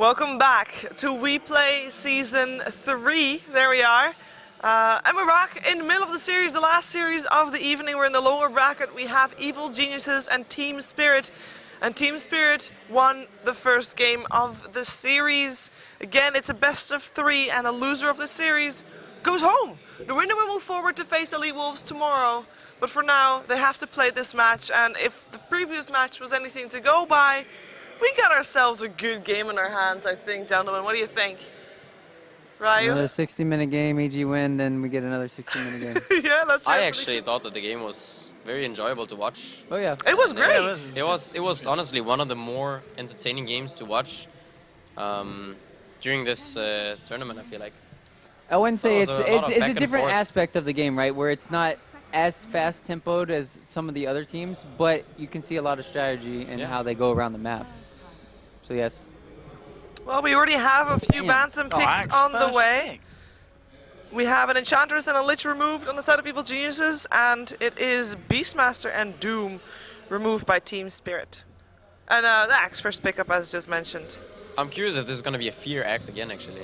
Welcome back to WePlay Season 3. There we are. And we're back in the middle of the series, the last series of the evening. We're in the lower bracket. We have Evil Geniuses and Team Spirit. And Team Spirit won the first game of the series. Again, it's a best of 3, and the loser of the series goes home. The winner will move forward to face Elite Wolves tomorrow. But for now, they have to play this match. And if the previous match was anything to go by, we got ourselves a good game in our hands, I think, gentlemen. What do you think? Ryu? Another 60-minute game, EG win, then we get another 60-minute game. Yeah, that's I actually thought that the game was very enjoyable to watch. Oh yeah. It was great. Yeah, it was honestly one of the more entertaining games to watch during this tournament, I feel like. I wouldn't say Well, it's a back different and forth. aspect of the game, right? Where it's not as fast tempoed as some of the other teams, but you can see a lot of strategy in how they go around the map. So yes. Well, we already have a few bans and picks on the way. We have an Enchantress and a Lich removed on the side of Evil Geniuses, and it is Beastmaster and Doom removed by Team Spirit. And the Axe first pickup, as just mentioned. I'm curious if this is going to be a fear axe again, actually.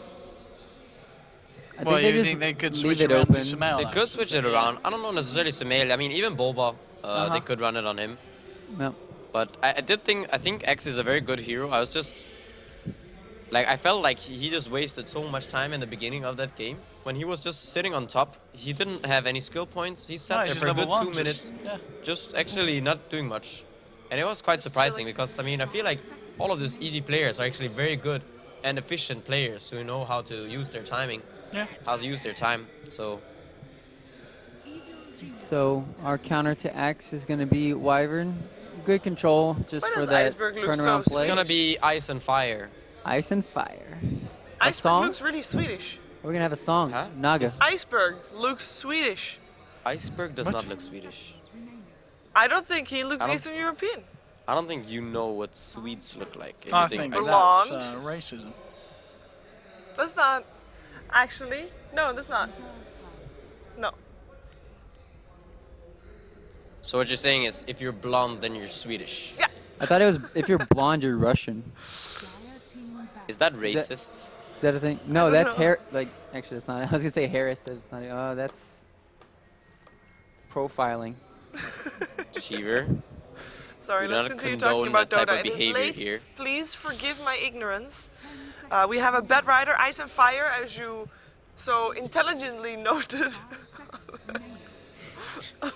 I think they could leave switch it around open. to Sumail? They could switch it around. I don't know necessarily Sumail. I mean, even Boba, they could run it on him. No. But I think X is a very good hero. I was just like, I felt like he just wasted so much time in the beginning of that game. When he was just sitting on top, he didn't have any skill points. He sat there for a good 2 minutes, just actually not doing much. And it was quite surprising because, I mean, I feel like all of these EG players are actually very good and efficient players who know how to use their timing, how to use their time. So our counter to Axe is going to be Wyvern. Good control, just Why for does that Iceberg look turnaround so play. It's gonna be Ice and Fire. Ice and Fire. A Iceberg song? looks really Swedish. We're going to have a song. Huh? Naga. Iceberg looks Swedish. Iceberg does not look Swedish. I don't think he looks I don't- Eastern European. I don't think you know what Swedes look like. If I you think Iceberg. that's Blonde. racism. That's not. Actually, no, that's not. No. So what you're saying is, if you're blonde, then you're Swedish. Yeah. I thought it was, if you're blonde, you're Russian. Is that racist? Is that a thing? No, don't that's know. hair. Like, actually, that's not. I was gonna say Harris. That's not. Oh, that's profiling. Cheever. Sorry, We let's don't continue condone talking about that type Dota. of It is behavior late. here. Please forgive my ignorance. We have a Bed Rider, Ice and Fire, as you so intelligently noted.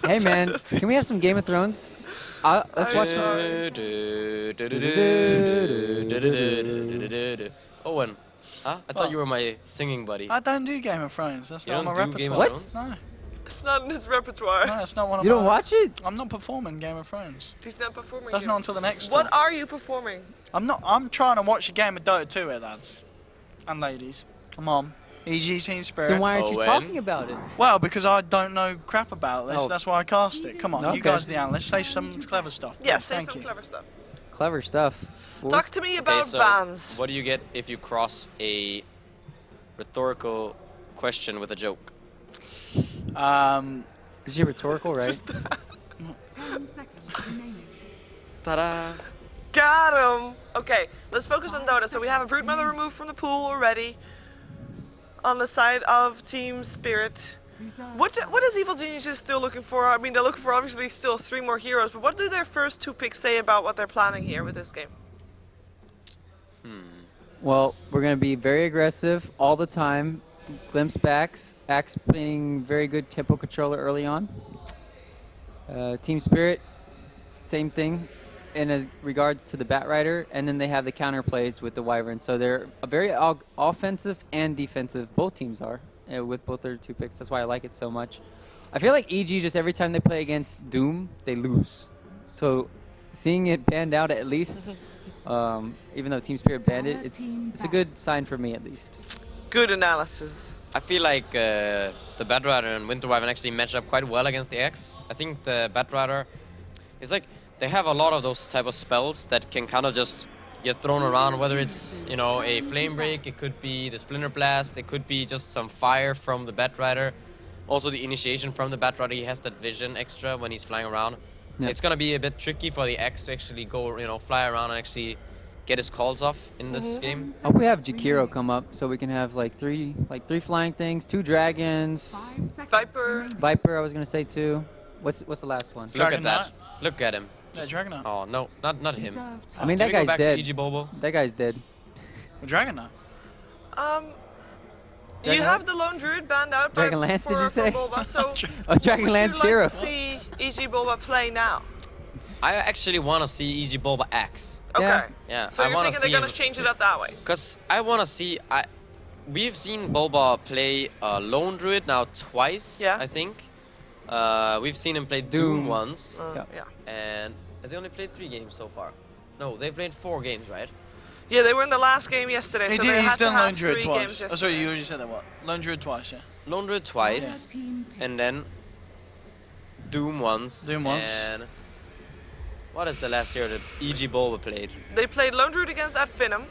Hey man, can we have some Game of Thrones? Let's watch. Owen, huh? I thought you were my singing buddy. I don't do Game of Thrones. That's You not my don't do Game repertoire. of What? Thrones? No, It's not in his repertoire. no, that's not one of You my... don't watch it? I'm not performing Game of Thrones. He's not performing. That's yet. not until the next What one. are you performing? I'm trying to watch a game of Dota 2 here, lads. And ladies. Come on. EG Team Spirit. Then why aren't you Owen. talking about it? Well, because I don't know crap about this. Oh. That's why I cast it. Come on, Okay. you guys are the analysts. Say some clever stuff. Yeah, please. say Thank some you. clever stuff. Clever stuff. Well, Talk to me about so bans. what do you get if you cross a rhetorical question with a joke? Is she rhetorical, right? 10 seconds remaining. Ta-da! Got him. Okay, let's focus on Dota. So we have a Brood Mother removed from the pool already. On the side of Team Spirit. What is Evil Geniuses still looking for? I mean, they're looking for obviously still 3 more heroes, but what do their first 2 picks say about what they're planning here with this game? Well, we're going to be very aggressive all the time. Glimpse backs. Axe being very good tempo controller early on. Team Spirit, same thing in regards to the Bat Rider. And then they have the counter plays with the Wyvern. So they're a very offensive and defensive. Both teams are with both their 2 picks. That's why I like it so much. I feel like EG, just every time they play against Doom, they lose. So seeing it banned out at least, even though Team Spirit banned it, it's a good sign for me at least. Good analysis. I feel like the Bat Rider and Winter Wyvern actually match up quite well against the X. I think the Bat Rider is like, they have a lot of those type of spells that can kind of just get thrown around, whether it's, you know, a Flame Break, it could be the Splinter Blast, it could be just some fire from the Bat Rider. Also the initiation from the Bat Rider, he has that vision extra when he's flying around. Yeah. It's gonna be a bit tricky for the X to actually go, you know, fly around and actually get his calls off in this game. I hope we have Jakiro come up so we can have like three flying things, 2 dragons, 5 seconds Viper. remaining. Viper. I was gonna say 2. What's the last one? Look at Dragon that. Knight? Look at him. Yeah, Dragonite. Oh no, not him. Reserve I mean, Can that we go guy's back dead. to EG Bobo? That guy's dead. Dragonite. You Dragon- have the lone druid banned out by, Dragonlance, did for, you say? for Boba, so Oh, Dragonlance would you hero. like to see EG Boba play now? I actually want to see EG Boba Axe. Okay. Yeah. Yeah, So I you're want to thinking see they're gonna him. change it up that way? Because I want to see. We've seen Boba play Lone Druid now twice, Yeah. I think. We've seen him play Doom Doom. once, Yeah. Yeah. and they only played 3 games so far. No, they played 4 games, right? Yeah, they were in the last game yesterday, so they He's had to done have Lone Druid 3 twice. games Oh, yesterday. sorry, you already said that. What? Lone Druid twice, yeah. Lone Druid twice, Team pick. and then Doom once. Doom once. And what is the last hero that EG Boba played? They played Lone Druid against Adfinum,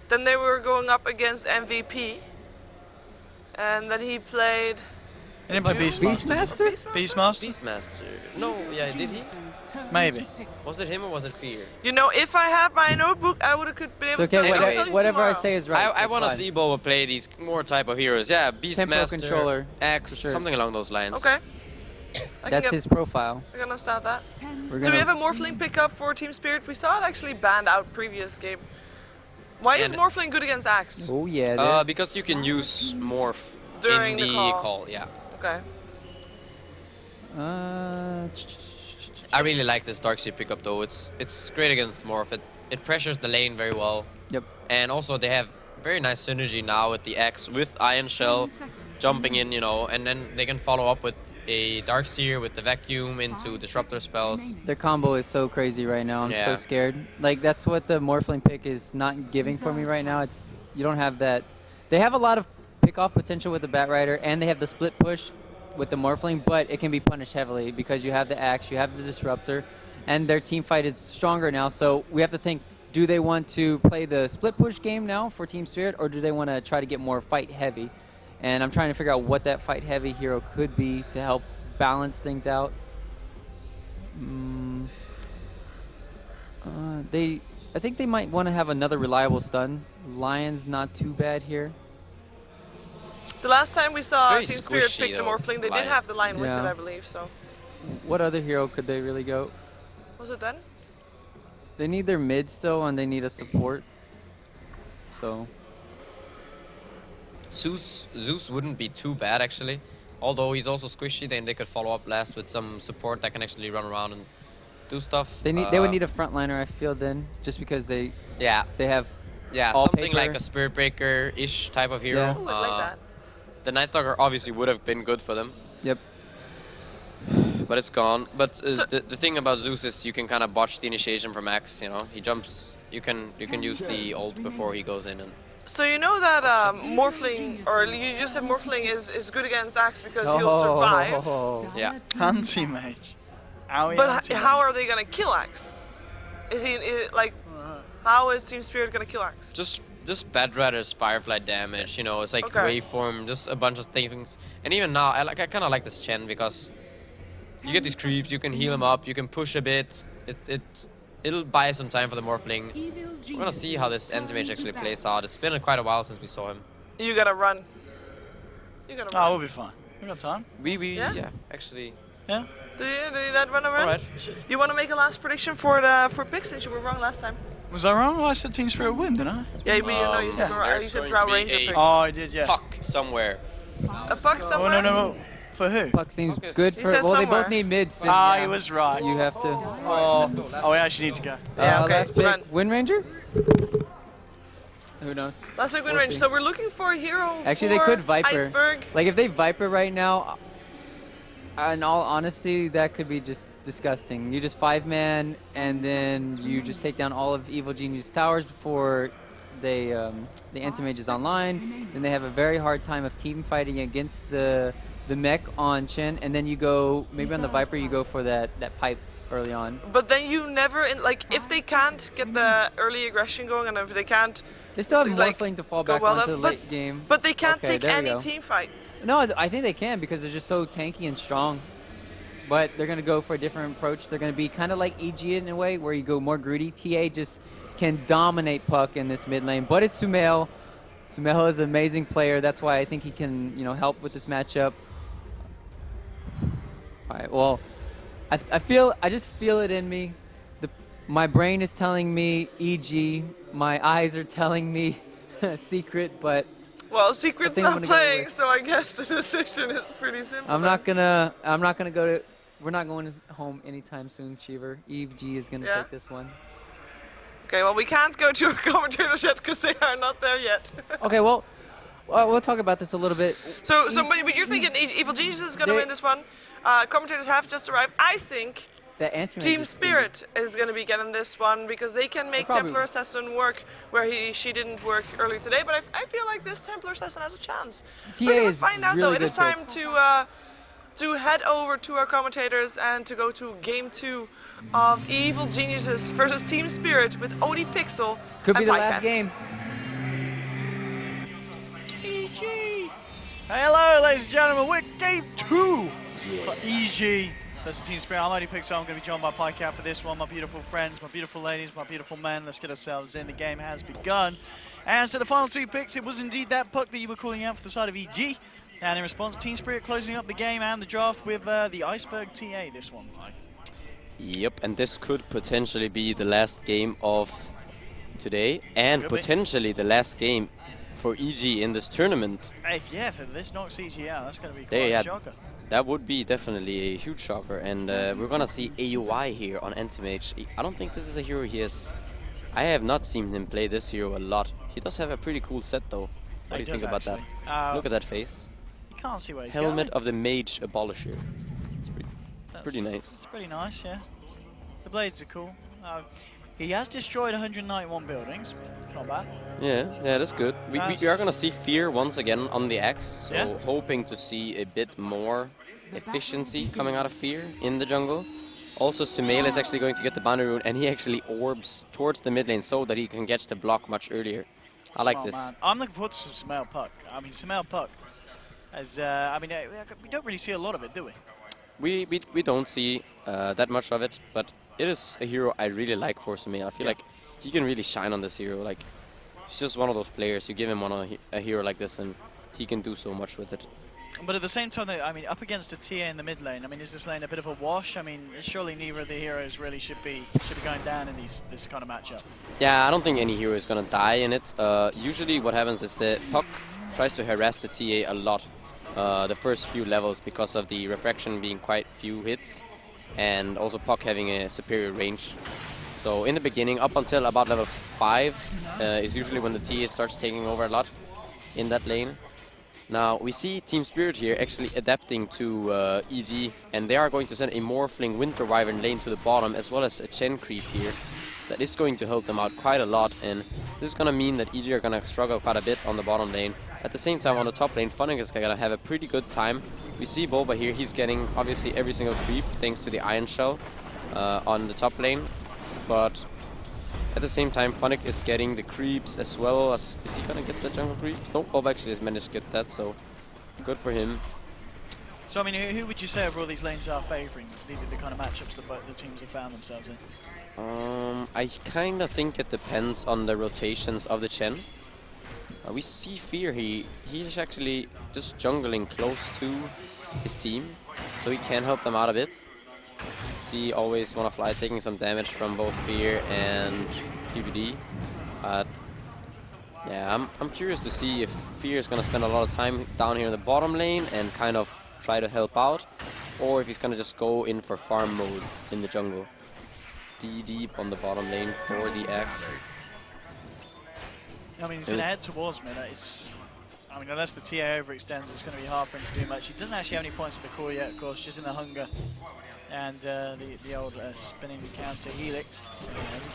then they were going up against MVP, and then he played... He didn't play Beastmaster. Beastmaster? Beastmaster? Beastmaster. No, yeah, did he? Geniuses turn Maybe. to pick. Was it him or was it Fear? You know, if I had my notebook, I would have could be able It's to okay. tell you. Anyways. I'll tell you Whatever I tomorrow. say is right. I so want to it's see Boba play these more type of heroes. Yeah, Beastmaster, controller, Axe, for sure. something along those lines. Okay. I fine. can That's get- his profile. I can understand that. 10 We're So we gonna- have a Morphling pickup for Team Spirit. We saw it actually banned out previous game. Why is And- Morphling good against Axe? Oh yeah. it is. Because you can use Morph During in the the call. Yeah. Okay. I really like this Darkseid pickup though. It's great against Morph. It pressures the lane very well. Yep. And also they have very nice synergy now with the X with Iron Shell 10 seconds jumping in, remaining. you know, and then they can follow up with a Darkseer with the vacuum into 5 disruptor seconds spells. remaining. Their combo is so crazy right now. I'm so Yeah. scared. Like that's what the Morphling pick is not giving for me right now. It's you don't have that. They have a lot of pick-off potential with the Batrider, and they have the split push with the Morphling, but it can be punished heavily because you have the Axe, you have the Disruptor, and their team fight is stronger now. So we have to think: do they want to play the split push game now for Team Spirit, or do they want to try to get more fight heavy? And I'm trying to figure out what that fight heavy hero could be to help balance things out. I think they might want to have another reliable stun. Lion's not too bad here. The last time we saw very Team Spirit squishy, pick the though, Morphling, they Lion. did have the Lion with it, Yeah. I believe. So What other hero could they really go? was it then? They need their mid still, and they need a support. So Zeus wouldn't be too bad actually. Although he's also squishy, then they could follow up last with some support that can actually run around and do stuff. they would need a frontliner, I feel, then, just because they Yeah, have yeah, all something like paper. a Spirit Breaker-ish type of hero. Yeah. Oh, I like that. The Night Stalker obviously would have been good for them, Yep. but it's gone. But So- the thing about Zeus is you can kind of botch the initiation from Axe. You know, he jumps. You can use the ult before he goes in. And So you know that Morphling, or you just said Morphling is good against Axe because he'll survive. Yeah. Dire team Anti-mage. Owie, But anti-mage. how are they gonna kill Axe? Like, how is Team Spirit gonna kill Axe? Just Batrider's Firefly damage. You know, it's like Okay. waveform, just a bunch of things. And even now, I kind of like this Chen because you get these creeps. You can heal him up. You can push a bit. It'll buy some time for the Morphling. We're gonna see how this Anti-Mage actually plays out. It's been quite a while since we saw him. You gotta run. You gotta Oh, run. we'll be fine. We got time. Yeah? Yeah, actually. Yeah. Do you not run around? Alright. You want to make a last prediction for picks since you were wrong last time? Was I wrong? I said Team Spirit win, didn't I? Yeah, but you know you said, Yeah. There's you said going Drow to be Ranger a pick. Oh, I did, yeah. Puck somewhere. A puck Oh, somewhere? no. For who? Puck seems Focus. good He for. says Well, they somewhere. both need mids. and Ah, he was right. You have to. Oh, we actually need to go. Yeah, okay, Last pick, run. Wind Ranger. Who knows? Last week, Wind We'll Ranger. see. So we're looking for a hero. Actually, they for could Viper. Iceberg. Like if they Viper right now, in all honesty, that could be just disgusting. You just 5-man, and then you just take down all of Evil Genius towers before they the Anti-Mage is online. Then they have a very hard time of team fighting against the mech on Chen, and then you go maybe on the Viper you go for that pipe early on. But then you never, like, if they can't get the early aggression going, and if they can't, They still have like, Morphling to fall go back well onto up, the late game. but they can't Okay, take there we any go. team fight. No, I think they can because they're just so tanky and strong. But they're going to go for a different approach. They're going to be kind of like EG in a way where you go more greedy. TA just can dominate Puck in this mid lane. But it's Sumail. Sumail is an amazing player. That's why I think he can, help with this matchup. All right. Well, I just feel it in me. My brain is telling me EG. My eyes are telling me Secret, but Well, Secret's think I'm not gonna go playing, with- so I guess the decision is pretty simple. I'm not gonna go to. We're not going home anytime soon, Cheever. EG is gonna Yeah. take this one. Okay, well, we can't go to our commentators yet because they are not there yet. Okay, well, we'll talk about this a little bit. So but you're thinking Evil Genius is going to They- win this one. Commentators have just arrived. I think The answer Team Spirit is going to be getting this one because they can make probably Templar Assassin work where she didn't work earlier today. But I feel like this Templar Assassin has a chance. TA We're going to is find out though. really It is good pick. time to head over to our commentators and to go to Game 2 of Evil Geniuses versus Team Spirit with Odie Pixel. Could be and the Pike last Pen. game. EG. Hello, ladies and gentlemen. We're game 2 for EG versus Team Spirit. I'm Odie Pixel. I'm going to be joined by Pike for this one. My beautiful friends, my beautiful ladies, my beautiful men. Let's get ourselves in. The game has begun. And so the final 2 picks, it was indeed that Puck that you were calling out for the side of EG. And in response, Team Spirit closing up the game and the draft with the Iceberg TA this one, Mike. Yep, and this could potentially be the last game of today, and Could be. potentially the last game for EG in this tournament. If this knocks EG out, that's going to be They quite a had- shocker. That would be definitely a huge shocker, and we're gonna see AUI here on Anti-Mage. I don't think this is a hero he has. I have not seen him play this hero a lot. He does have a pretty cool set though. What do you think about that? Look at that face. You can't see where he's Helmet going. of the Mage Abolisher. It's pretty nice. It's pretty nice, yeah. The blades are cool. He has destroyed 191 buildings. Not bad. Yeah, that's good. We are gonna see Fear once again on the Axe, so Yeah. hoping to see a bit more efficiency coming out of Fear in the jungle. Also, Sumail is actually going to get the boundary rune, and he actually orbs towards the mid lane so that he can catch the block much earlier. I like Smart this. man. I'm looking forward to some Sumail Puck. I mean, Sumail Puck, as we don't really see a lot of it, do we? We don't see that much of it, but it is a hero I really like for Sumail. I feel like he can really shine on this hero. Like, he's just one of those players. You give him a hero like this, and he can do so much with it. But at the same time, I mean, up against a TA in the mid lane, I mean, is this lane a bit of a wash? I mean, surely neither of the heroes really should be going down in this kind of matchup. Yeah, I don't think any hero is gonna die in it. Usually what happens is the Puck tries to harass the TA a lot the first few levels because of the refraction being quite few hits and also Puck having a superior range. So in the beginning, up until about level 5 is usually when the TA starts taking over a lot in that lane. Now we see Team Spirit here actually adapting to EG, and they are going to send a Morphling Winter Wyvern lane to the bottom as well as a Chen creep here. That is going to help them out quite a lot, and this is going to mean that EG are going to struggle quite a bit on the bottom lane. At the same time, on the top lane, Funnick is going to have a pretty good time. We see Boba here, he's getting obviously every single creep thanks to the Iron Shell on the top lane, but at the same time, Funnick is getting the creeps as well as... Is he going to get the jungle creeps? No, Boba actually has managed to get that, so good for him. So, I mean, who would you say of all these lanes are favouring the kind of matchups that both the teams have found themselves in? I kind of think it depends on the rotations of the Chen. We see Fear, he's actually just jungling close to his team, so he can help them out a bit. See always Wanna Fly taking some damage from both Fear and PvD. But yeah, I'm curious to see if Fear is gonna spend a lot of time down here in the bottom lane and kind of try to help out, or if he's gonna just go in for farm mode in the jungle. D deep on the bottom lane for the Axe. I mean, he's going to head towards mid. I mean, unless the TA overextends, it's going to be hard for him to do much. He doesn't actually have any points at the core yet, of course, just in the hunger and the old spinning counter helix. So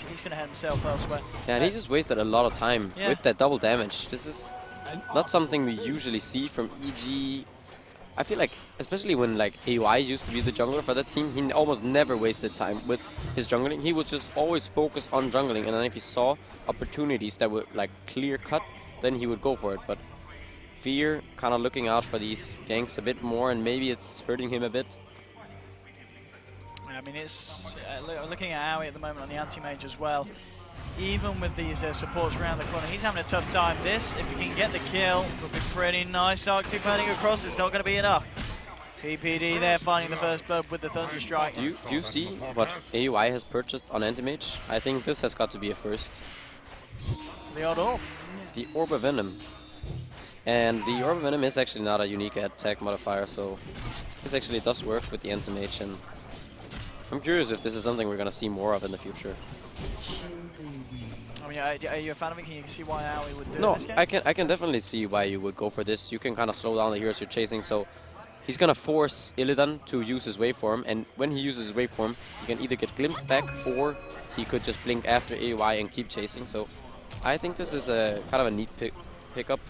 he's going to head himself elsewhere. Yeah, and he just wasted a lot of time with that double damage. This is not something we usually see from EG. I feel like, especially when like AUI used to be the jungler for that team, he almost never wasted time with his jungling. He would just always focus on jungling, and then if he saw opportunities that were like clear cut, then he would go for it. But Fear kind of looking out for these ganks a bit more, and maybe it's hurting him a bit. I mean, it's looking at Aoi at the moment on the anti-mage as well. even with these supports around the corner, he's having a tough time. This, if he can get the kill, would be pretty nice. Arctic burning across, it's not going to be enough. PPD there finding the first blood with the Thunder Strike. Do you see what AUI has purchased on Anti-Mage? I think this has got to be a first. The odd orb. The Orb of Venom. And the Orb of Venom is actually not a unique attack modifier, so this actually does work with the Anti-Mage, and I'm curious if this is something we're going to see more of in the future. I mean, are you a fan of it? Can you see why Aoi would do No, this game? I can definitely see why you would go for this. You can kind of slow down the heroes you're chasing, so he's going to force Illidan to use his waveform, and when he uses his waveform, you can either get glimpsed back, or he could just blink after AUI and keep chasing. So I think this is a kind of a neat pickup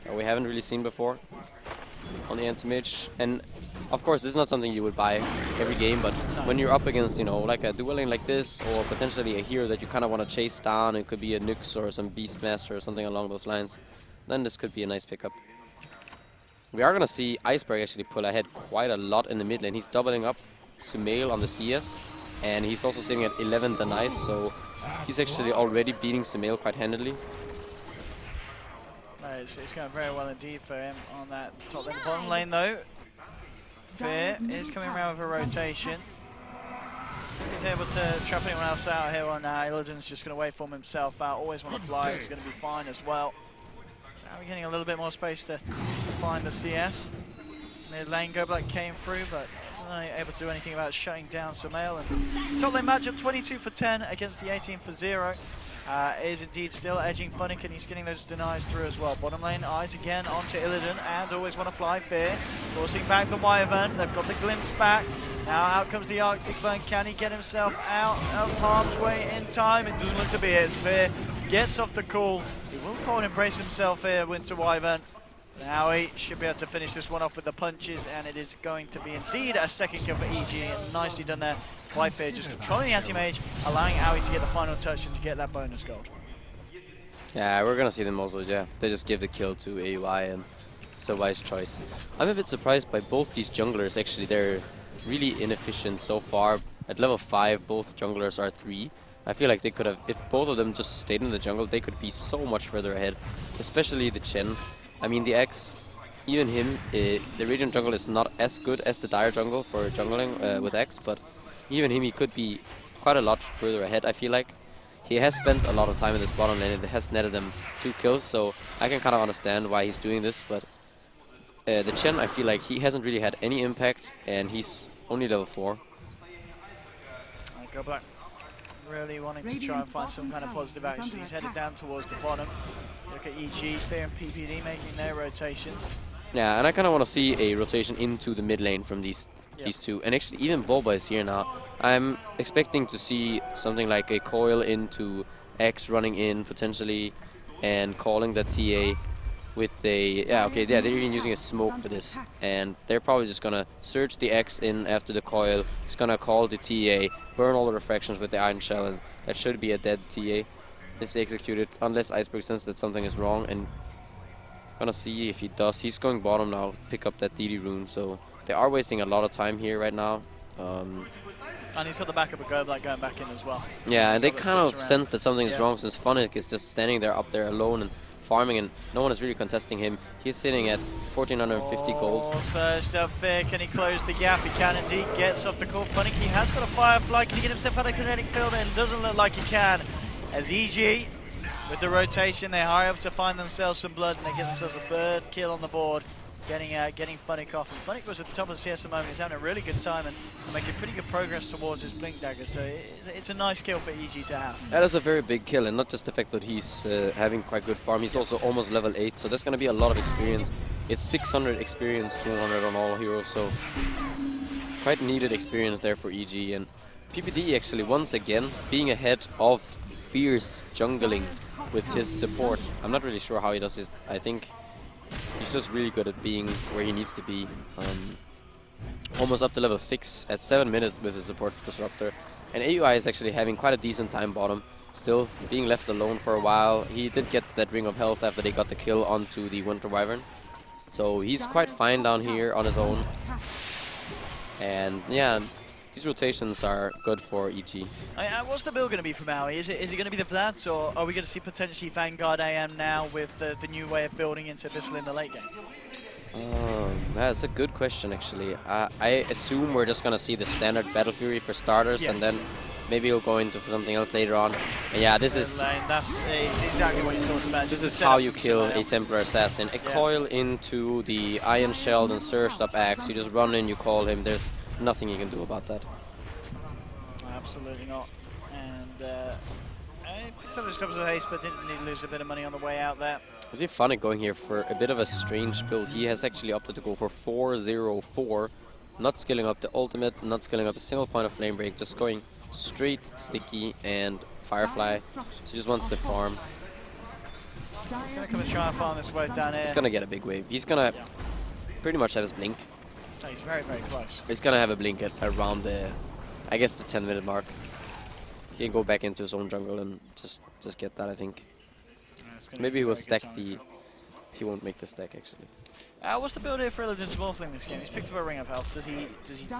that we haven't really seen before on the Anti-Mage. And of course, this is not something you would buy every game, but when you're up against, you know, like a dual lane like this, or potentially a hero that you kind of want to chase down, it could be a Nyx or some Beastmaster or something along those lines, then this could be a nice pickup. We are going to see Iceberg actually pull ahead quite a lot in the mid lane. He's doubling up Sumail on the CS, and he's also sitting at 11th and ice, so he's actually already beating Sumail quite handily. It's going very well indeed for him on that top lane. Bottom lane though, Fear is coming around with a rotation. So he's able to trap anyone else out here on Illidan's just going to wait for himself out. Always want to fly, it's going to be fine as well. So now we're getting a little bit more space to find the CS. Mid lane Goblet came through, but wasn't able to do anything about shutting down Sumail. And top lane matchup 22 for 10 against the 18 for 0. Is indeed still edging Funnick, and he's getting those denies through as well. Bottom lane, eyes again onto Illidan, and always want to fly Fear. Forcing back the Wyvern, they've got the glimpse back. Now out comes the Arctic Burn, can he get himself out of harm's way in time? It doesn't look to be it. Fear gets off the call. He will call and embrace himself here, Winter Wyvern. Now he should be able to finish this one off with the punches, and it is going to be indeed a second kill for EG. And nicely done there by Fear, just controlling the anti-mage, allowing Aoi to get the final touch and to get that bonus gold. Yeah, we're gonna see them also, yeah. They just give the kill to AUI, and it's a wise choice. I'm a bit surprised by both these junglers, actually. They're really inefficient so far. At level 5, both junglers are 3. I feel like they could have, if both of them just stayed in the jungle, they could be so much further ahead, especially the Chen. I mean, the X, even him, the Radiant jungle is not as good as the Dire jungle for jungling with X, but even him, he could be quite a lot further ahead, I feel like. He has spent a lot of time in this bottom lane, and it has netted him 2 kills, so I can kind of understand why he's doing this, but the Chen, I feel like he hasn't really had any impact, and he's only level 4. Go back. Really wanting to try and find some kind of positive action. He's headed down towards the bottom. Look at EG, Fear and PPD making their rotations. Yeah, and I kind of want to see a rotation into the mid lane from these two. And actually, even Boba is here now. I'm expecting to see something like a coil into X running in potentially and calling the TA with a... Yeah, okay, yeah, they're even using a smoke for this. And they're probably just going to surge the X in after the coil. It's going to call the TA, burn all the refractions with the Iron Shell, and that should be a dead TA if they execute it, unless Iceberg senses that something is wrong. And gonna see if he does. He's going bottom now, pick up that DD rune, so they are wasting a lot of time here right now. And he's got the backup of Goblet going back in as well. Yeah, and they kind of sense that something is wrong, since Funnick is just standing there up there alone and farming, and no one is really contesting him. He's sitting at 1,450 gold. Surged up Fear, can he close the gap? He can indeed, gets off the call. Funnick, he has got a Firefly, can he get himself out of kinetic field? And doesn't look like he can. As EG, with the rotation, they hurry up to find themselves some blood, and they get themselves a 3rd kill on the board, getting Funnick off. And Funnick was at the top of the CS at the moment. He's having a really good time and making pretty good progress towards his Blink Dagger, so it's a nice kill for EG to have. That is a very big kill, and not just the fact that he's having quite good farm, he's also almost level 8, so that's going to be a lot of experience. It's 600 experience, 200 on all heroes, so quite needed experience there for EG. And PPD actually once again being ahead of Fierce jungling with his support. I'm not really sure how he does it. I think he's just really good at being where he needs to be. Almost up to level 6 at 7 minutes with his support disruptor. And AUI is actually having quite a decent time bottom. Still being left alone for a while. He did get that ring of health after they got the kill onto the Winter Wyvern. So he's quite fine down here on his own. And yeah, these rotations are good for EG. What's the build going to be from Maui? Is it going to be the Vlads, or are we going to see potentially Vanguard AM now with the new way of building into Bissell in the late game? That's a good question, actually. I assume we're just gonna see the standard Battle Fury for starters, Yes. and then maybe we'll go into something else later on. And yeah, this is That's exactly what you talked about. this just is the how setup you from kill Samael. a Templar Assassin. A coil into the Iron Shelled and Surged Up Axe. You just run in, you call him. There's nothing you can do about that. Absolutely not. And he picked up his couple of haste, but didn't need to lose a bit of money on the way out there. I see Funnick going here for a bit of a strange build. He has actually opted to go for 4-0-4, not skilling up the ultimate, not skilling up a single point of flame break, just going straight sticky and firefly. So he just wants to farm. He's going to come and try and farm this wave down here. He's gonna get a big wave. He's gonna pretty much have his blink. He's very, very close. He's gonna have a blink at around the, I guess, the 10-minute mark. He can go back into his own jungle and just get that, I think. Maybe he will stack the... He won't make the stack, actually. What's the build here for Illidan's Morphling this game? He's picked up a Ring of Health. Does he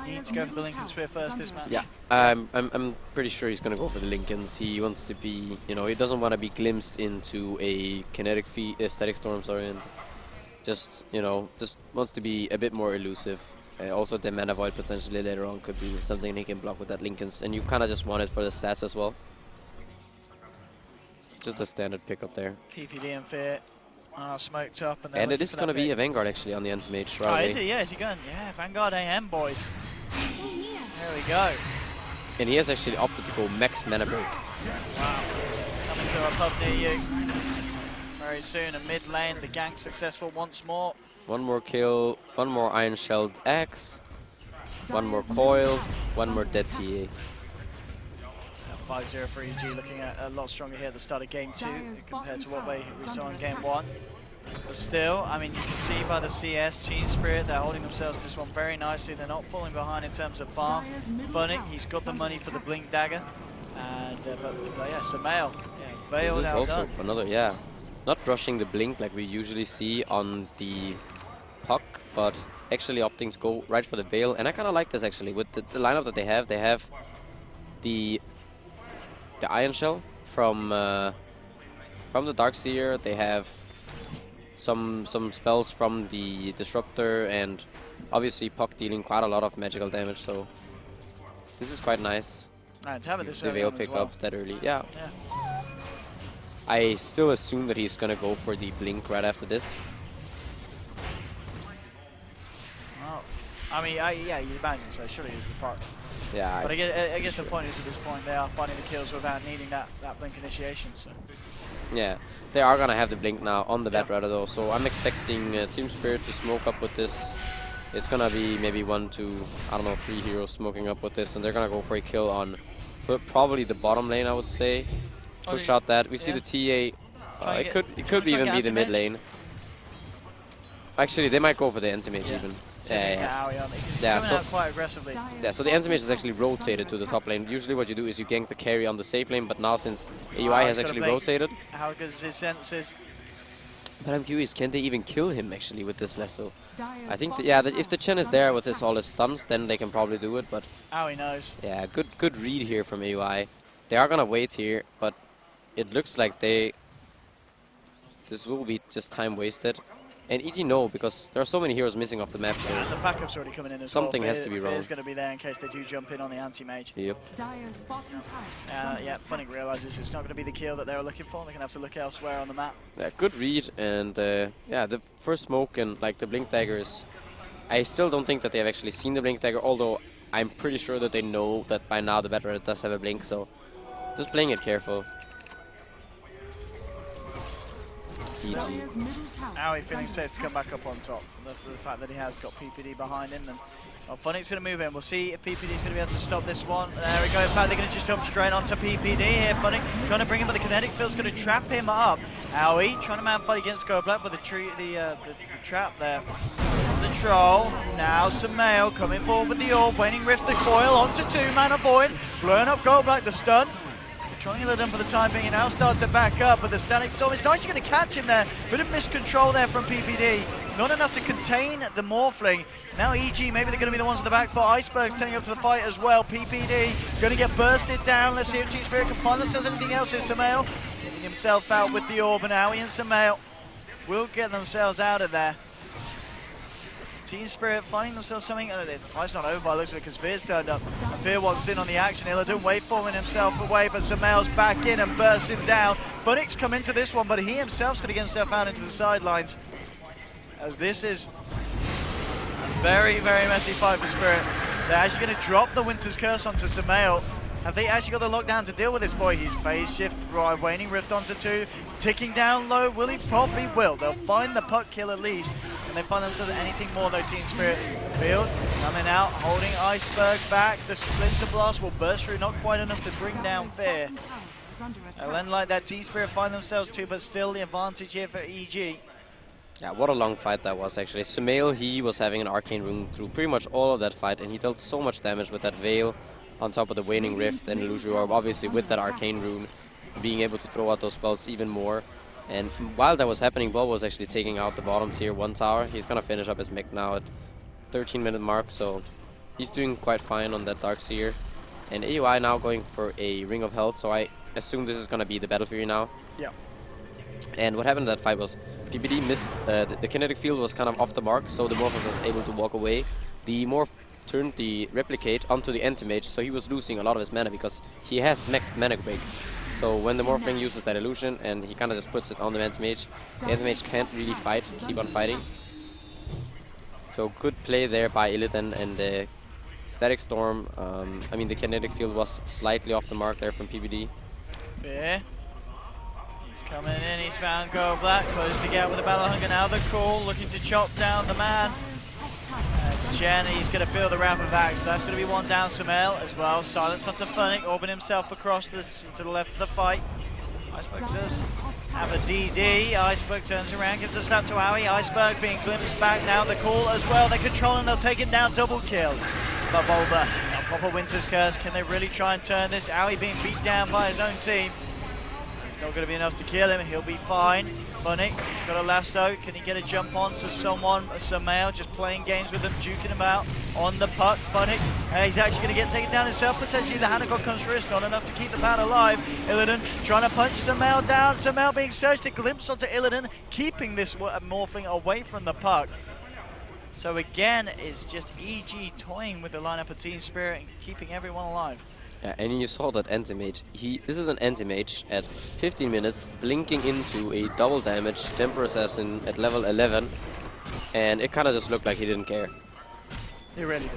need to go for the Lincoln Spear first this match? Yeah, I'm pretty sure he's gonna go for the Lincolns. He wants to be, you know, he doesn't want to be glimpsed into a kinetic static storm, sorry, and just, you know, just wants to be a bit more elusive. Also, the Mana Void potentially later on could be something he can block with that Lincolns, and you kind of just want it for the stats as well. Just a standard pickup there. PPD and Fear are smoked up. And it is going to be a Vanguard actually on the Anti-Mage right Oh, away. is he? Yeah, is he going? Yeah, Vanguard AM, boys. There we go. And he has actually opted to go max mana break. Wow. Coming to a pub near you. Very soon, a mid lane. The gank successful once more. One more kill, one more Iron Shelled Axe, one more coil, one more dead TA. 5-0 for EG, looking at a lot stronger here at the start of game 2 compared to what we saw in game 1. But still, I mean, you can see by the CS, Team Spirit, they're holding themselves this one very nicely. They're not falling behind in terms of farm. Funnick, he's got the money for the Blink Dagger. And, but yeah, Samael, yeah, veiled This is outdone. also another, yeah, not rushing the blink like we usually see on the puck, but actually opting to go right for the veil. And I kind of like this actually with the lineup that they have. They have the Iron Shell from the Darkseer. They have some spells from the Disruptor, and obviously puck dealing quite a lot of magical damage. So this is quite nice. And to have it this The early veil on as pick well. up that early. Yeah. Yeah. I still assume that he's gonna go for the blink right after this. Oh, I mean, yeah, you'd imagine so. Surely he's the part. Yeah. But I guess the point is at this point they are finding the kills without needing that blink initiation. So. Yeah, they are gonna have the blink now on the Batrider though, so I'm expecting Team Spirit to smoke up with this. It's gonna be maybe 1, 2, I don't know, 3 heroes smoking up with this, and they're gonna go for a kill on probably the bottom lane, I would say. Push out that. We see the TA. It could even be the mid lane. Actually, they might go for the Anti-Mage even. Yeah, so quite aggressively. Yeah, so the Anti-Mage is actually rotated to the top lane. Usually what you do is you gank the carry on the safe lane, but now since AUI has actually rotated. How good is his senses? But I'm curious, can they even kill him actually with this lasso? I think, if the Chen is there with all his stuns, then they can probably do it, but... How he knows. Yeah, good read here from AUI. They are gonna wait here, but it looks like this will be just time wasted. And EG no, because there are so many heroes missing off the map. So and the backup's already coming in as something well. has to be wrong. Fear's going to be there in case they do jump in on the anti-mage. Yep. Yeah, Funnick realizes it's not going to be the kill that they were looking for. They're going to have to look elsewhere on the map. Yeah, good read, and yeah, the first smoke and like the blink daggers. I still don't think that they have actually seen the blink dagger, although I'm pretty sure that they know that by now the Batrider does have a blink. So just playing it careful. How he's feeling safe to come back up on top. That's the fact that he has got PPD behind him. And Funnick's going to move in. We'll see if PPD's going to be able to stop this one. There we go. In fact, they're going to just jump straight onto PPD here. Funnick trying to bring him, but the kinetic field's going to trap him up. Howie trying to man fight against Go Black with the trap there. The troll. Now Samael coming forward with the orb. Waning Rift the coil onto 2 mana void. Blowing up Go Black the stun. Controlling Illidan for the time being, now starts to back up, but the Static Storm is actually going to catch him there. Bit of miscontrol there from PPD. Not enough to contain the Morphling. Now EG, maybe they're going to be the ones in the back foot. Iceberg's turning up to the fight as well. PPD going to get bursted down. Let's see if Team Spirit can find themselves anything else. Is Samael getting himself out with the orb, and Aoi and Samael will get themselves out of there. Team Spirit finding themselves something. The fight's not over by the looks of it because Veer's turned up. And Veer walks in on the action. Illidan waveforming himself away, but Samael's back in and bursts him down. Phoenix come into this one, but he himself's going to get himself out into the sidelines. As this is a very, very messy fight for Spirit. They're actually going to drop the Winter's Curse onto Samael. Have they actually got the lockdown to deal with this boy? He's phase shift, waning rift onto 2, ticking down low. Will he? Probably will. They'll find the puck kill at least. And they find themselves anything more though, Team Spirit. Field coming out, holding Iceberg back. The Splinter Blast will burst through, not quite enough to bring down Fear. And then like that, Team Spirit find themselves too, but still the advantage here for EG. Yeah, what a long fight that was actually. Samael, he was having an arcane rune through pretty much all of that fight, and he dealt so much damage with that Veil on top of the Waning Rift and Illusory Orb, obviously with that arcane rune, being able to throw out those spells even more. And while that was happening, Bob was actually taking out the bottom tier 1 tower. He's gonna finish up his mech now at 13-minute mark, so he's doing quite fine on that Darkseer. And AUI now going for a Ring of Health, so I assume this is gonna be the Battle Fury now. Yeah. And what happened in that fight was PPD missed, the kinetic field was kind of off the mark, so the Morphos was able to walk away. The Morph turned the Replicate onto the Anti-Mage, so he was losing a lot of his mana because he has maxed mana break. So when the Morphling uses that illusion and he kind of just puts it on the Anti-Mage, the Anti-Mage can't really fight, keep on fighting. So good play there by Illidan, and the Static Storm, I mean the kinetic field was slightly off the mark there from PPD. Fear. He's coming in, he's found Go Black, closed the gap with the Battle Hunger, now the call, looking to chop down the man. It's Chen, he's going to feel the wrap of axe, so that's going to be one down. Samael as well, silence onto Funnick, orbing himself across to the left of the fight. Iceberg does have a DD, Iceberg turns around, gives a slap to Aoi. Iceberg being glimpsed back now, the call as well, they're controlling, they'll take it down, double kill. But Bulba, now proper Winter's Curse, can they really try and turn this? Aoi being beat down by his own team. It's not going to be enough to kill him, he'll be fine. Funnick, he's got a lasso, can he get a jump on to someone? Samael just playing games with him, juking him out on the puck. Funnick, he's actually going to get taken down himself, potentially the Hanagod comes first, not enough to keep the pad alive. Illidan trying to punch Samael down, Samael being searched, a glimpse onto Illidan, keeping this Morphing away from the puck. So again, it's just EG toying with the lineup of Team Spirit and keeping everyone alive. Yeah, and you saw that Anti-Mage. This is an Anti-Mage at 15 minutes, blinking into a double damage Temper Assassin at level 11, and it kind of just looked like he didn't care. He really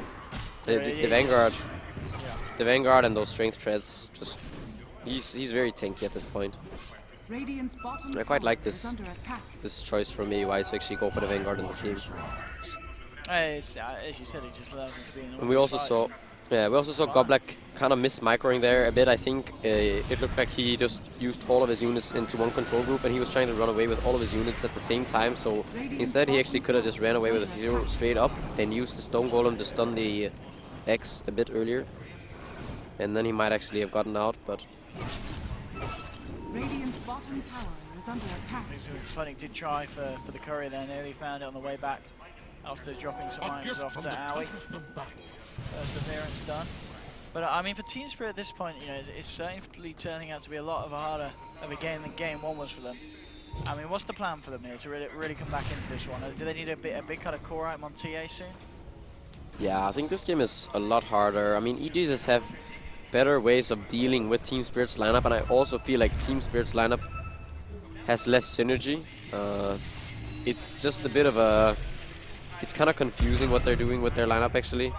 did. The Vanguard, the Vanguard and those Strength Treads, just he's very tanky at this point. I quite like this choice from AUI to actually go for the Vanguard in this game. As you said, it just allows him to be in all And we also saw. Yeah, we also saw Goblak kind of miss-microing there a bit. I think it looked like he just used all of his units into one control group, and he was trying to run away with all of his units at the same time. So instead, he actually could have just ran away with a 0 straight up and used the Stone Golem to stun the X a bit earlier. And then he might actually have gotten out, but... Radiant's bottom tower is under attack. Funnick did try for the courier there, nearly found it on the way back after dropping some items off to Aoi. Perseverance done. But I mean, for Team Spirit at this point, you know, it's certainly turning out to be a lot harder of a game than Game 1 was for them. I mean, what's the plan for them here to really come back into this one? Do they need a big kind of core item on TA soon? Yeah, I think this game is a lot harder. I mean, EG just have better ways of dealing with Team Spirit's lineup, and I also feel like Team Spirit's lineup has less synergy. It's just a bit of a... It's kind of confusing what they're doing with their lineup, actually.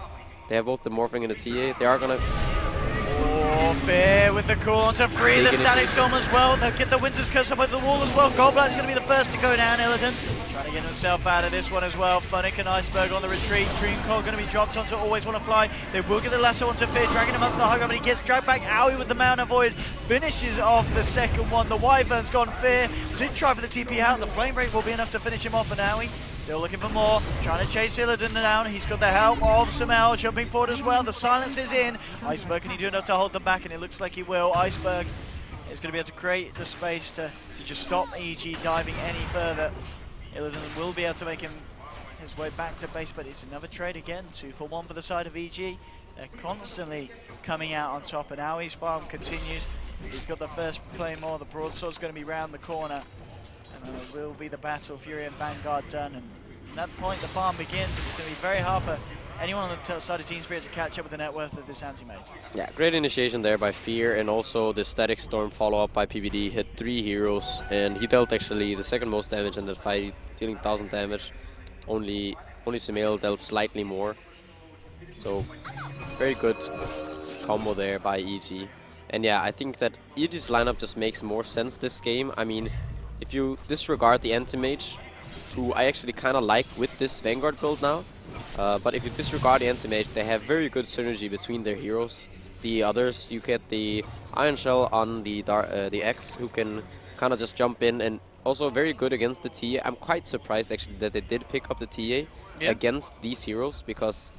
They have both the Morphing and the TA. They are gonna... Oh, Fear with the call onto free, the Static Storm as well. They'll get the Winter's Curse up with the wall as well. Goldblatt's going to be the first to go down, Illidan. Trying to get himself out of this one as well. Funnick and Iceberg on the retreat. Dreamcoil going to be dropped onto Always Want to Fly. They will get the lasso onto Fear, dragging him up to the high ground, but he gets dragged back. Aoi with the Mountain Void finishes off the second one. The Wyvern's gone. Fear did try for the TP out. The Flame Break will be enough to finish him off, and Aoi still looking for more, trying to chase Illidan down. He's got the help of Samael jumping forward as well. The silence is in. Iceberg, can he do enough to hold them back? And it looks like he will. Iceberg is going to be able to create the space to just stop EG diving any further. Illidan will be able to make his way back to base, but it's another trade again. 2 for 1 for the side of EG. They're constantly coming out on top, and Aui's farm continues. He's got the first claymore, the broadsword's going to be round the corner, and then it will be the battle, Fury and Vanguard done, and at that point the farm begins, and it's going to be very hard for anyone on the side of Team Spirit to catch up with the net worth of this anti-mage. Yeah, great initiation there by Fear, and also the Static Storm follow-up by PBD hit 3 heroes, and he dealt actually the second most damage in that fight, dealing 1000 damage. Only Sumail dealt slightly more. So very good combo there by EG. And yeah, I think that EG's lineup just makes more sense this game. I mean, if you disregard the anti-mage, who I actually kind of like with this Vanguard build now, but if you disregard the anti-mage, they have very good synergy between their heroes. The others, you get the Iron Shell on the X, who can kind of just jump in, and also very good against the TA. I'm quite surprised actually that they did pick up the TA against these heroes, because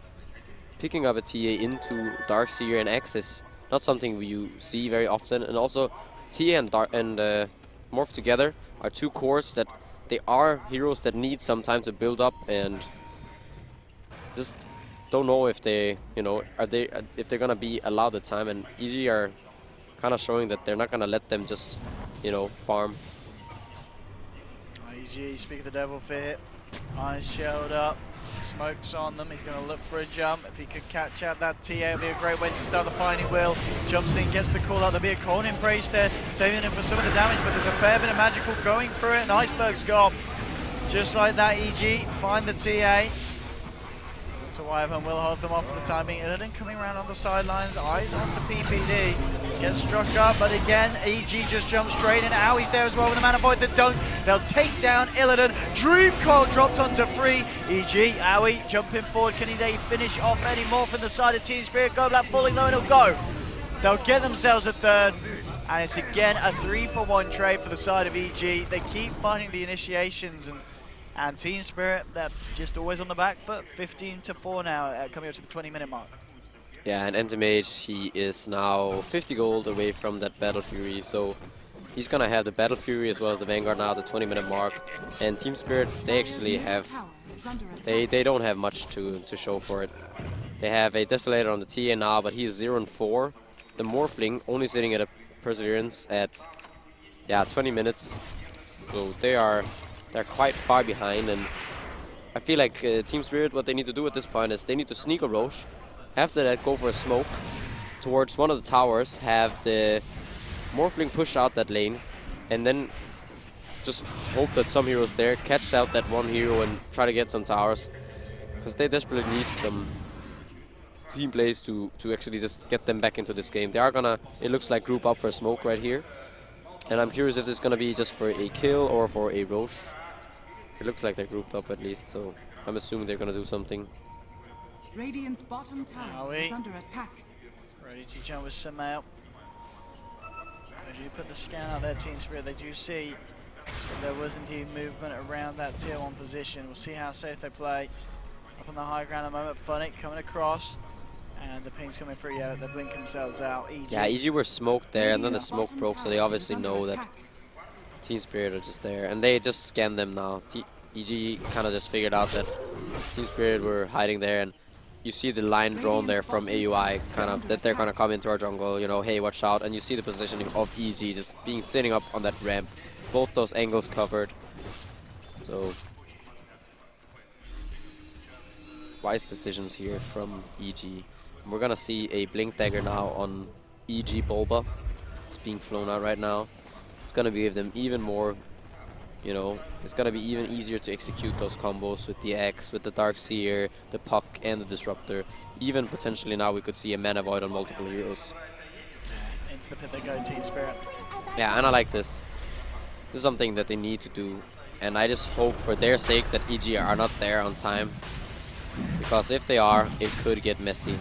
picking up a TA into Darkseer and X is not something you see very often. And also TA and Morph together are 2 cores that they are heroes that need some time to build up, and just don't know if they, if they're gonna be allowed the time. And EG are kind of showing that they're not gonna let them just, farm. EG, speak of the devil fear. Eyes shelled up, smokes on them. He's going to look for a jump. If he could catch out that TA, it would be a great way to start the fighting wheel. Jumps in, gets the call out. There'll be a Corn Embrace there, saving him from some of the damage, but there's a fair bit of magical going through it, and Iceberg's gone. Just like that, EG find the TA. To Wyvern will hold them off for the time being. Illidan coming around on the sidelines, eyes onto PPD. Gets struck up, but again, EG just jumps straight in. Aui's there as well with a Mana Void that dunk. They'll take down Illidan. Dream Coil dropped onto 3. EG, Aui jumping forward. Can they finish off any more from the side of Team Spirit? Go Black falling low, and he'll go. They'll get themselves a third. And it's again a 3 for 1 trade for the side of EG. They keep finding the initiations, and Team Spirit, they're just always on the back foot. 15-4 now, coming up to the 20-minute mark. Yeah, and Anti-Mage, he is now 50 gold away from that Battle Fury, so he's gonna have the Battle Fury as well as the Vanguard now at the 20-minute mark. And Team Spirit, they actually have, they don't have much to show for it. They have a Desolator on the TA now, but he is 0-4. The Morphling only sitting at a Perseverance at 20 minutes, so they're quite far behind. And I feel like Team Spirit, what they need to do at this point is they need to sneak a Roche. After that, go for a smoke towards one of the towers, have the Morphling push out that lane, and then just hope that some heroes there catch out that one hero and try to get some towers, because they desperately need some team plays to actually just get them back into this game. They are gonna, it looks like, group up for a smoke right here, and I'm curious if it's gonna be just for a kill or for a Roche. It looks like they're grouped up at least, so I'm assuming they're gonna do something. Radiant's bottom tower is under attack. Ready to jump with Sumail. They do put the scan out there, Team Spirit. They do see that there was indeed movement around that tier 1 position. We'll see how safe they play. Up on the high ground at the moment, Funnick coming across. And the ping's coming through, they blink themselves out. EG. Yeah, EG were smoked there, and then the smoke broke, so they obviously know that Team Spirit are just there. And they just scanned them now. EG kind of just figured out that Team Spirit were hiding there, and you see the line drawn there from AUI, kind of, that they're going to come into our jungle, hey, watch out. And you see the positioning of EG just being sitting up on that ramp. Both those angles covered. So, wise decisions here from EG. And we're going to see a Blink Dagger now on EG Bulba. It's being flown out right now. It's going to give them even more, it's going to be even easier to execute those combos with the X, with the Darkseer, the Puck, and the Disruptor. Even potentially now we could see a Mana Void on multiple heroes. Into the pit they go, Team Spirit. Yeah, and I like this. This is something that they need to do. And I just hope for their sake that EG are not there on time. Because if they are, it could get messy.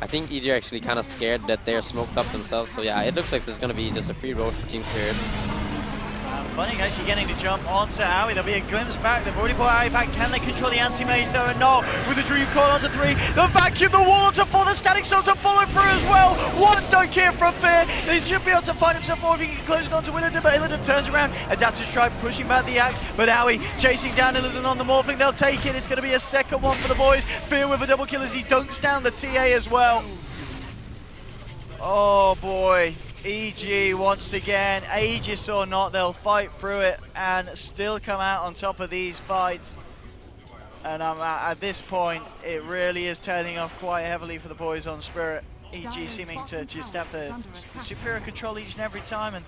I think EG are actually kind of scared that they're smoked up themselves. So yeah, it looks like there's going to be just a free Roche for Team Spirit. Funny actually getting to jump onto Aoi. There'll be a glimpse back. They've already brought Aoi back. Can they control the anti-mage though? And no, with the Dream Coil onto 3. The vacuum, the wall onto 4. The static storm to follow through as well. One dunk here from Fear. They should be able to find himself more if he can close it onto Illidan, but Illidan turns around. Adaptive Strike pushing back the axe, but Aoi chasing down Illidan on the Morphling. They'll take it. It's going to be a second one for the boys. Fear with a double kill as he dunks down the TA as well. Oh boy. EG once again, Aegis or not, they'll fight through it and still come out on top of these fights. And at this point, it really is turning off quite heavily for the boys on Spirit. EG seeming to just have the superior control each and every time, and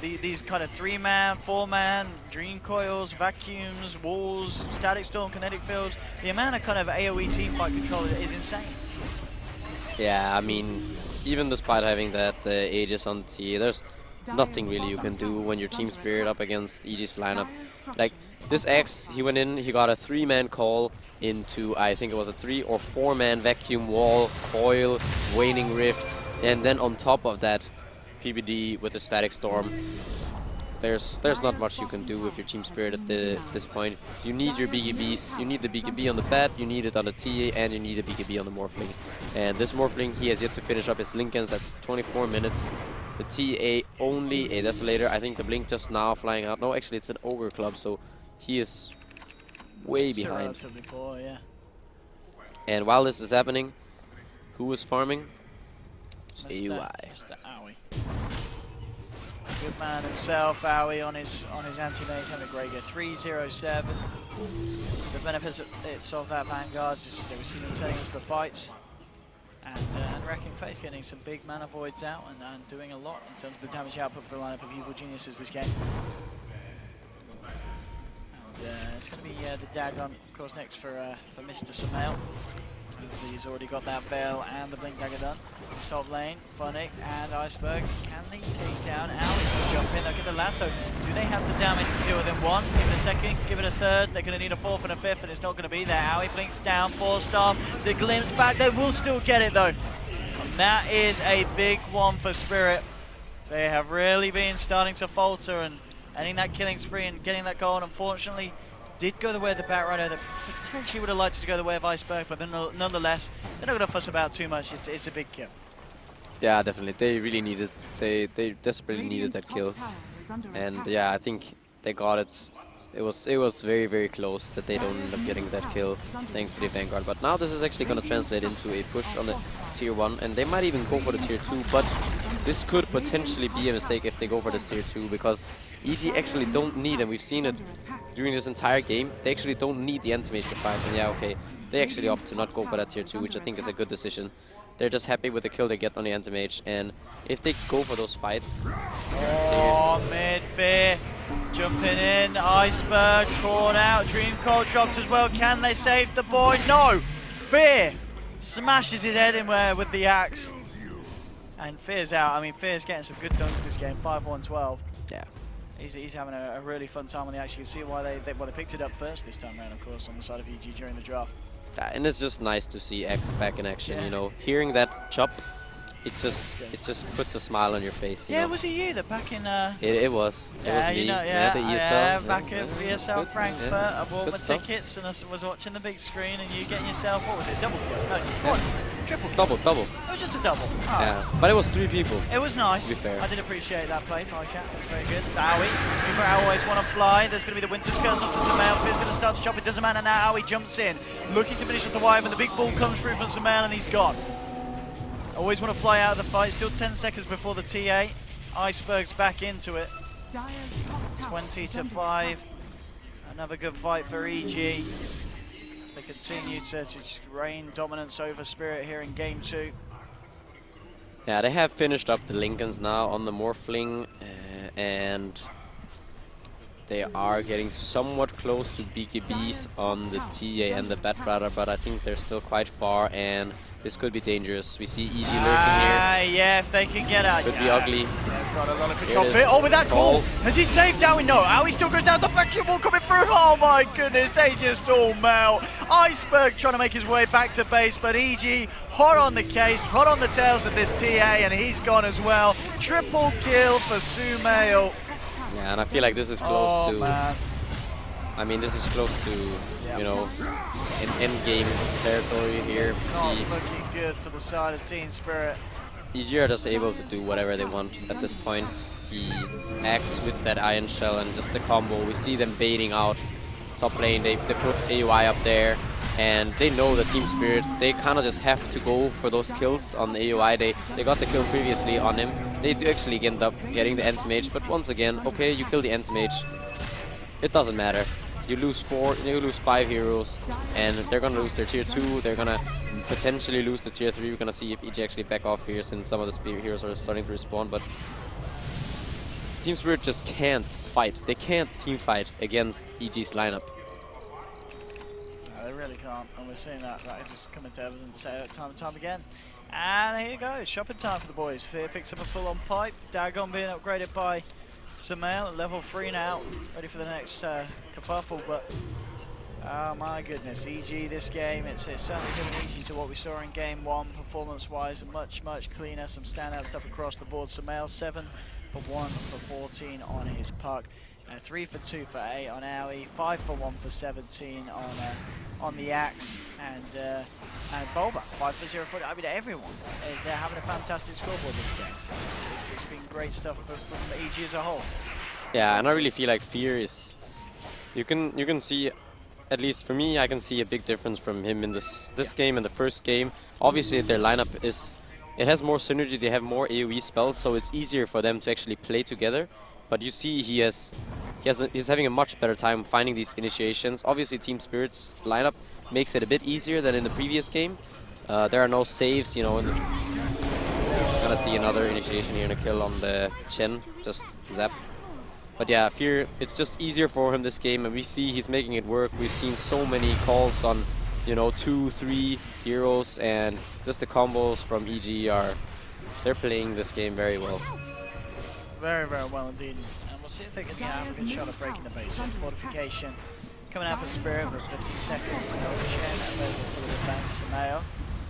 these kind of 3-man, 4-man, Dream Coils, vacuums, walls, static storm, kinetic fields, the amount of kind of AoE teamfight control is insane. Yeah, I mean, even despite having that Aegis on T, there's nothing really you can do when your team spirit up against EG's lineup. Like this X, he went in, he got a 3-man call into, I think it was a 3 or 4-man vacuum wall, coil, waning rift, and then on top of that, PBD with the static storm. There's not much you can do with your team spirit at this point. You need your BKBs, you need the BKB on the bat, you need it on the TA, and you need a BKB on the Morphling. And this Morphling, he has yet to finish up his Linkens at 24 minutes. The TA only a Desolator. I think the Blink just now flying out. No, actually it's an Ogre Club, so he is way behind. Relatively poor, yeah. And while this is happening, who is farming? AUI. Mr. Aoi. Good man himself, Aoi on his anti-mage, having a great game. 3-0-7. The benefits of that Vanguard, just they were seeing him turning into the fights. And Wrecking Face getting some big mana voids out and doing a lot in terms of the damage output for the lineup of Evil Geniuses this game. And it's going to be the Dagon, of course, next for Mr. Samael. He's already got that Veil and the Blink Dagger done. Top lane, Funnick and Iceberg. Can they take down Aoi? Jump in, they'll get the lasso. Do they have the damage to deal with him? One, give it a second, give it a third. They're going to need a fourth and a fifth, and it's not going to be there. Aoi blinks down, 4-star. The glimpse back, they will still get it though. And that is a big one for Spirit. They have really been starting to falter and ending that killing spree and getting that goal. And unfortunately, did go the way of the Batrider that potentially would have liked to go the way of Iceberg, but then nonetheless, they're not going to fuss about too much. It's a big kill. Yeah, definitely. They really needed, they desperately needed that kill. And yeah, I think they got it. It was very, very close that they don't end up getting that kill thanks to the Vanguard. But now this is actually going to translate into a push on the tier 1, and they might even go for the tier 2, but this could potentially be a mistake if they go for this tier 2, because EG actually don't need, and we've seen it during this entire game, they actually don't need the anti-mage to fight. And yeah, okay, they actually opt to not go for that tier 2, which I think is a good decision. They're just happy with the kill they get on the anti-mage, and if they go for those fights... Oh, mid-fear, jumping in, Iceberg caught out, Dream Coil dropped as well. Can they save the boy? No! Fear smashes his head in with the axe. And Fear's out. I mean, Fear's getting some good dunks this game, 5-1-12. Yeah. He's having a really fun time on the axe. You can see why they picked it up first this time around, of course, on the side of EG during the draft. Yeah, and it's just nice to see X back in action, you know. Hearing that chop, it just puts a smile on your face, you know. Was it you that back in... It was. It was me. You know, the ESL. Yeah, back at ESL Frankfurt. Yeah. I bought my tickets and I was watching the big screen, and you getting yourself, what was it, double kill? No, what? Triple kill? Double. It was just a double. Oh. Yeah, but it was 3 people. It was nice. To be fair. I did appreciate that play, Pycat. It was very good. Aoi, people always want to fly. There's going to be the Winter Skirts onto Samael. Fear's going to start to chop. It doesn't matter now. Aoi jumps in, looking to finish with the wire, but the big ball comes through from Samael and he's gone. Always want to fly out of the fight. Still 10 seconds before the TA. Iceberg's back into it. 20-5. Another good fight for EG. They continue to just reign dominance over Spirit here in game 2. Yeah, they have finished up the Linkens now on the Morphling, and they are getting somewhat close to BKBs on the TA and the Batrider, but I think they're still quite far, and this could be dangerous. We see EG lurking here. Yeah, if they can get out. Could be ugly. They've got a lot of control. Oh, with that call, has he saved Aoi? No, Aoi still goes down. The vacuum ball coming through. Oh my goodness, they just all melt. Iceberg trying to make his way back to base, but EG hot on the case, hot on the tails of this TA, and he's gone as well. Triple kill for Sumail. Yeah, and I feel like this is close to. Man. I mean, this is close to, you know, an end-game territory here. It's not looking good for the side of Team Spirit. EG are just able to do whatever they want at this point. He acts with that Iron Shell and just the combo. We see them baiting out top lane. They put AUI up there, and they know the Team Spirit. They kind of just have to go for those kills on the AUI. They got the kill previously on him. They do actually end up getting the anti-mage, but once again, okay, you kill the anti-mage. It doesn't matter. You lose 5 heroes, and they're gonna lose their tier 2. They're gonna potentially lose the tier 3. We're gonna see if EG actually back off here, since some of the spear heroes are starting to respawn. But Team Spirit just can't fight. They can't team fight against EG's lineup. No, they really can't, and we're seeing that just come into evidence time and time again. And here you go, shopping time for the boys. Fear picks up a full-on pipe. Dagon being upgraded by Sumail at level 3 now, ready for the next kerfuffle. But oh my goodness, EG this game, it's certainly different EG to what we saw in game 1 performance-wise. Much cleaner, some standout stuff across the board. Sumail 7 for 1 for 14 on his puck, 3 for 2 for 8 on Owie, 5 for 1 for 17 on the Axe, and Bulba 5 for 0 for. I mean, everyone they're having a fantastic scoreboard this game. It's been great stuff from EG as a whole. Yeah, and I really feel like Fear is. You can see, at least for me, I can see a big difference from him in this game and the first game. Obviously, their lineup is. It has more synergy, they have more AoE spells, so it's easier for them to actually play together. But you see he's having a much better time finding these initiations. Obviously Team Spirit's lineup makes it a bit easier than in the previous game. There are no saves, you know. We're gonna see another initiation here and a kill on the Chen, just zap. But yeah, Fear, it's just easier for him this game, and we see he's making it work. We've seen so many calls on, you know, 2, 3 heroes, and just the combos from EG they're playing this game very well. Very well indeed. And we'll see if they can have a good shot of breaking the base. Fortification coming out for Spirit for 15 seconds. No Chen available for the defense. Sumail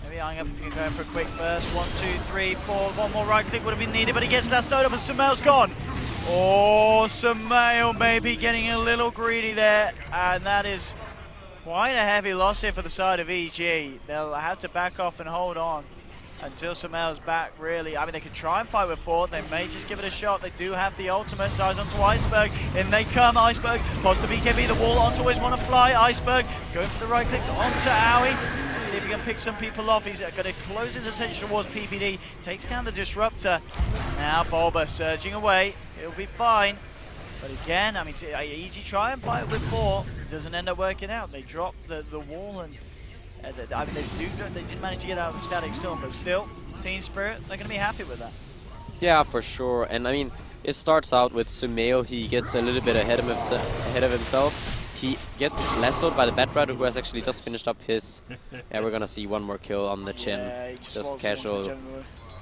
maybe eyeing up if you can go in for a quick burst. 1, 2, 3, 4. One more right click would have been needed, but he gets that soda, but Sumail's gone. Oh, Sumail maybe getting a little greedy there, and that is quite a heavy loss here for the side of EG. They'll have to back off and hold on until Sumail's back, really. I mean, they could try and fight with Fort. They may just give it a shot. They do have the ultimate. Eyes onto Iceberg. In they come. Iceberg pops the BKB. The wall onto always want to fly. Iceberg going for the right clicks onto Owie. See if he can pick some people off. He's going to close his attention towards PPD. Takes down the Disruptor. Now Bulba surging away. He'll be fine. But again, I mean, EG try and fight with 4. It doesn't end up working out. They drop the wall, and I mean, they did manage to get out of the Static Storm, but still, Team Spirit, they're going to be happy with that. Yeah, for sure. And I mean, it starts out with Sumail. He gets a little bit ahead of himself. He gets lassoed by the Batrider, who has actually just finished up his. Yeah, we're going to see one more kill on the Chen. Yeah, just casual.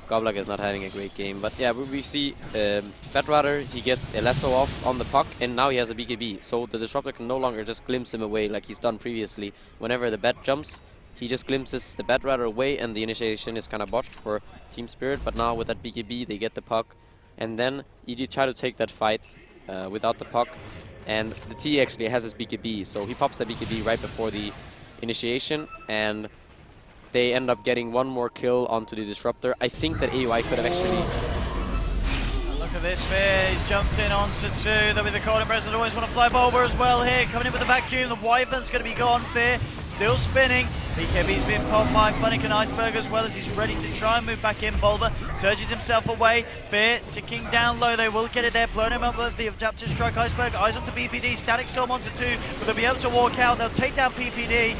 Goblak is not having a great game, but yeah, we see Batrider, he gets a lasso off on the puck, and now he has a BKB, so the Disruptor can no longer just glimpse him away like he's done previously. Whenever the Bat jumps, he just glimpses the Batrider away, and the initiation is kind of botched for Team Spirit. But now with that BKB, they get the puck, and then EG try to take that fight without the puck, and the T actually has his BKB, so he pops the BKB right before the initiation, and they end up getting one more kill onto the Disruptor. I think that AUI could have actually... Look at this, Fear. He's jumped in onto 2. There'll be the Cold President. Always want to fly over as well here. Coming in with the vacuum. The Wyvern's going to be gone. Fear still spinning. BKB's been popped by Funnick and Iceberg as well as he's ready to try and move back in. Bulba surges himself away. Fear ticking down low. They will get it there. Blowing him up with the adaptive strike. Iceberg eyes onto BPD. Static Storm onto 2. Will they be able to walk out? They'll take down PPD.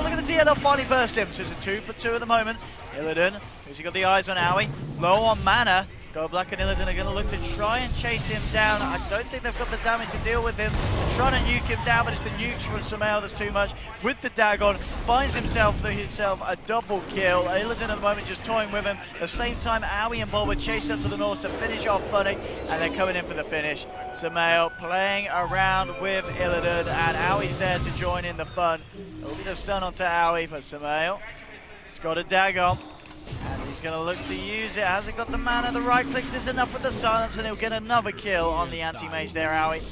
Look at the T. They'll finally burst him. So it's a 2 for 2 at the moment. Illidan, who's got the eyes on Owie. Low on mana. Goblak and Illidan are going to look to try and chase him down. I don't think they've got the damage to deal with him. They're trying to nuke him down, but it's the nukes from Sumail that's too much. With the Dagon, finds himself a double kill. Illidan at the moment just toying with him. At the same time, Owie and Bulba chase up to the north to finish off Funnick, and they're coming in for the finish. Sumail playing around with Illidan, and Owie's there to join in the fun. It'll be the stun onto Owie, but Sumail has got a Dagon. And he's going to look to use it. Hasn't got the mana. The right clicks is enough with the silence, and he'll get another kill on the anti-mage there, Owie.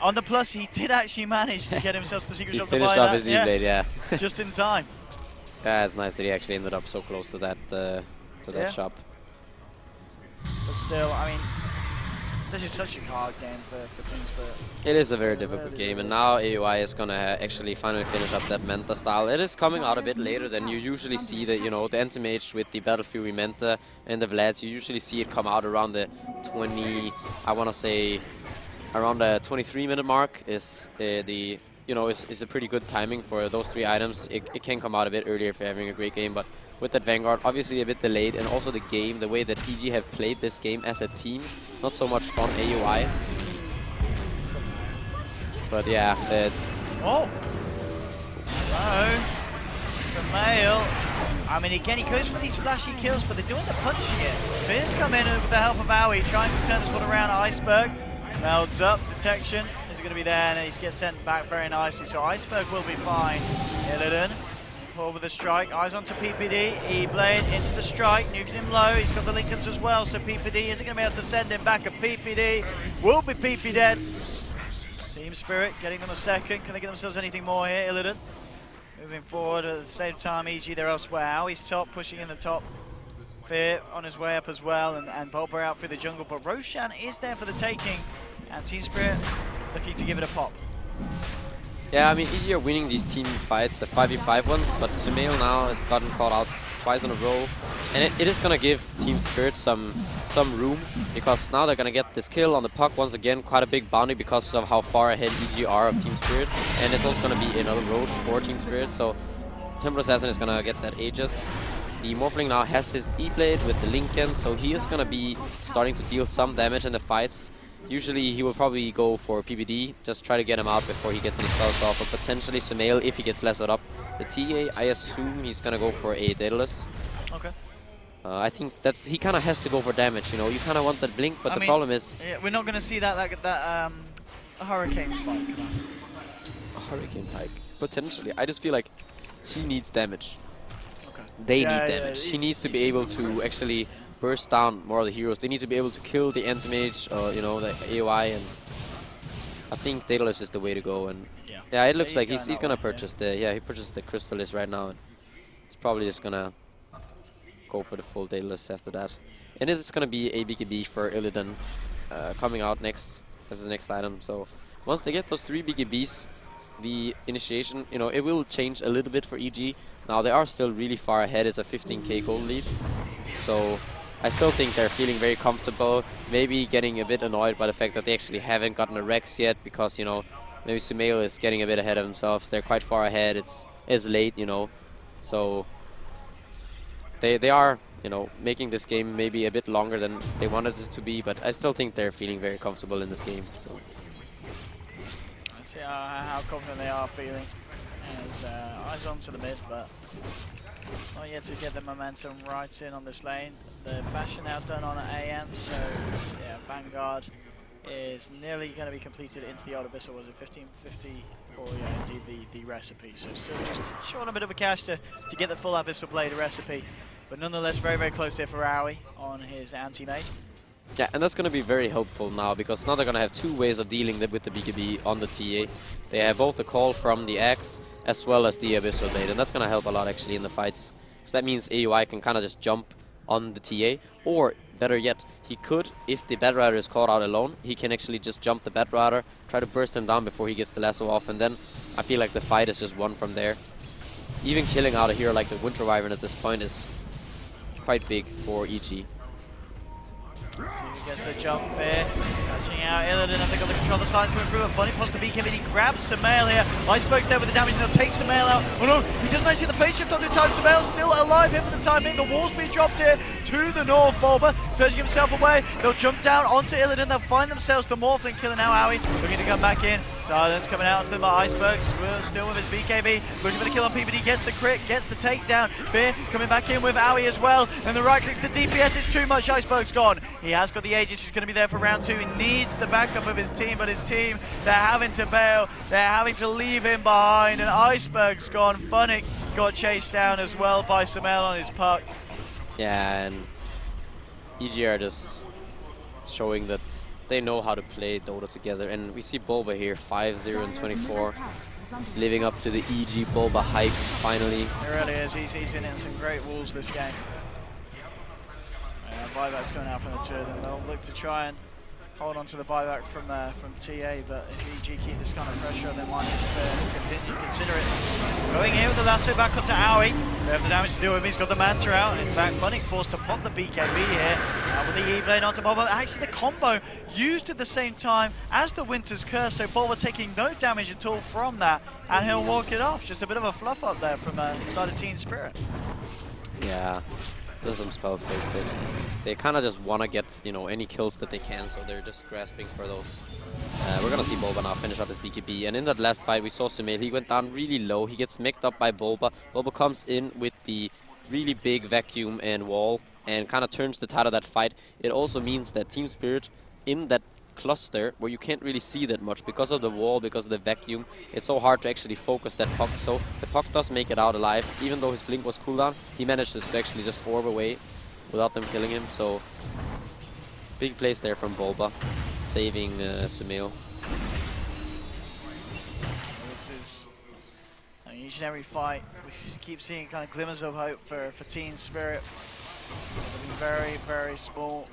On the plus, he did actually manage to get himself to the secret shop to buy that. Finished off his E-Blade, yeah. Just in time. Yeah, it's nice that he actually ended up so close to that shop. But still, I mean, this is such a hard game for Team Spirit. It is a very difficult game, and now AUI is gonna actually finally finish up that Manta style. It is coming out a bit later than you usually see the, the Anti-Mage with the Battle Fury Manta and the Vlads. You usually see it come out around the 20, I wanna say, around the 23-minute mark is is a pretty good timing for those 3 items. It can come out a bit earlier if you're having a great game, but with that Vanguard, obviously a bit delayed, and also the game, the way that EG have played this game as a team, not so much on AUI. But yeah, oh! Hello. Samael. I mean, again, he goes for these flashy kills, but they're doing the punching it. Fizz come in with the help of Owie, trying to turn this one around. Iceberg melds up. Detection is going to be there, and he gets sent back very nicely. So Iceberg will be fine. Illidan. Pull with a strike, eyes onto PPD, E-Blade into the strike, nuking him low, he's got the Lincolns as well, so PPD isn't going to be able to send him back, and PPD will be PP dead. Team Spirit getting them a second, can they get themselves anything more here, Illidan? Moving forward at the same time, EG they're elsewhere, Owie's top, pushing in the top, Fear on his way up as well, and bo3 out through the jungle, but Roshan is there for the taking, and Team Spirit looking to give it a pop. Yeah, I mean, EG are winning these team fights, the 5v5 ones, but Sumail now has gotten caught out twice in a row. And it is going to give Team Spirit some room, because now they're going to get this kill on the puck once again, quite a big bounty because of how far ahead EG are of Team Spirit. And it's also going to be another Roche for Team Spirit, so Temple Assassin is going to get that Aegis. The Morphling now has his E-Blade with the Lincoln, so he is going to be starting to deal some damage in the fights. Usually he will probably go for PBD, just try to get him out before he gets any spells off, or potentially Sumail if he gets lessered up. The TA, I assume he's gonna go for a Daedalus. Okay. I think he kind of has to go for damage, you kind of want that blink, but the problem is... Yeah, we're not gonna see that Hurricane spike. A Hurricane spike? Potentially. I just feel like he needs damage. Okay. They need damage. He needs to be able to actually burst down more of the heroes. They need to be able to kill the Anti-Mage, the AOI, and I think Daedalus is the way to go. And yeah, it looks like he's gonna purchase he purchased the Crystallis right now, and he's probably just gonna go for the full Daedalus after that. And it's gonna be a BKB for Illidan coming out next as his next item. So once they get those 3 BKBs, the initiation, it will change a little bit for EG. Now they are still really far ahead. It's a 15k gold lead, so I still think they're feeling very comfortable, maybe getting a bit annoyed by the fact that they actually haven't gotten a Rex yet, because, maybe Sumail is getting a bit ahead of themselves. They're quite far ahead. It's late, so they are, making this game maybe a bit longer than they wanted it to be, but I still think they're feeling very comfortable in this game. So let's see how confident they are feeling. As eyes on to the mid, but not yet to get the momentum right in on this lane. The bash now done on AM, so yeah, Vanguard is nearly going to be completed into the Old Abyssal. Was it 1550 for indeed the recipe? So still just short a bit of a cash to get the full Abyssal Blade recipe, but nonetheless very, very close here for Owie on his anti-mage. Yeah, and that's going to be very helpful now, because now they're going to have 2 ways of dealing with the BKB on the TA. They have both the call from the Axe as well as the Abyssal Blade, and that's going to help a lot actually in the fights. So that means AUI can kind of just jump on the TA, or better yet, he could, if the Bat Rider is caught out alone, he can actually just jump the Bat Rider, try to burst him down before he gets the lasso off, and then I feel like the fight is just won from there. Even killing out a hero like the Winter Wyvern at this point is quite big for EG. Let's see who gets the jump here. Catching out Illidan, and they've got the control of the silence going through. A funny pos to BKB, and he grabs Sumail here. Iceberg's there with the damage, and he'll take Sumail out. Oh no, he doesn't actually see the face shift onto time. Sumail still alive here for the time being. The wall's been dropped here to the north. bo3 surging himself away. They'll jump down onto Illidan. They'll find themselves the Morphling killing now Owie. Looking to come back in. Silence coming out to the Iceberg. Still with his BKB. Looking for the kill on PPD. Gets the crit, gets the takedown. Fear coming back in with Owie as well. And the right click to the DPS is too much. Iceberg's gone. He has got the Aegis. He's going to be there for round 2. He needs the backup of his team, but his team, they're having to bail. They're having to leave him behind. And Iceberg's gone. Funnick got chased down as well by Sumail on his puck. Yeah, and EG are just showing that they know how to play Dota together. And we see Bulba here, 5-0 and 24. He's living up to the EG Bulba hype, finally. It really is. He's been in some great walls this game. Buyback's going out from the two of them. They'll look to try and hold on to the buyback from TA, but if EG keep this kind of pressure, they might need to consider it. Going here with the lasso back onto Aoi. They have the damage to deal with him. He's got the Manta out. In fact, Bunnick forced to pop the BKB here. With the E-Blade onto Bulba. Actually, the combo used at the same time as the Winter's Curse, so Bulba taking no damage at all from that, and he'll walk it off. Just a bit of a fluff up there from inside of Team Spirit. Yeah. There's some spells wasted. They kind of just want to get, you know, any kills that they can, so they're just grasping for those. We're going to see Bulba now finish up his BKB. And in that last fight, we saw Sumail. He went down really low. He gets mixed up by Bulba. Bulba comes in with the really big vacuum and wall and kind of turns the tide of that fight. It also means that Team Spirit, in that cluster where you can't really see that much because of the wall, because of the vacuum, it's so hard to actually focus that puck. So the puck does make it out alive. Even though his blink was cooldown, he managed to actually just orb away without them killing him. So big plays there from Bulba, saving Sumail. Each and every fight, we keep seeing kind of glimmers of hope for Team Spirit. They've been very, very small.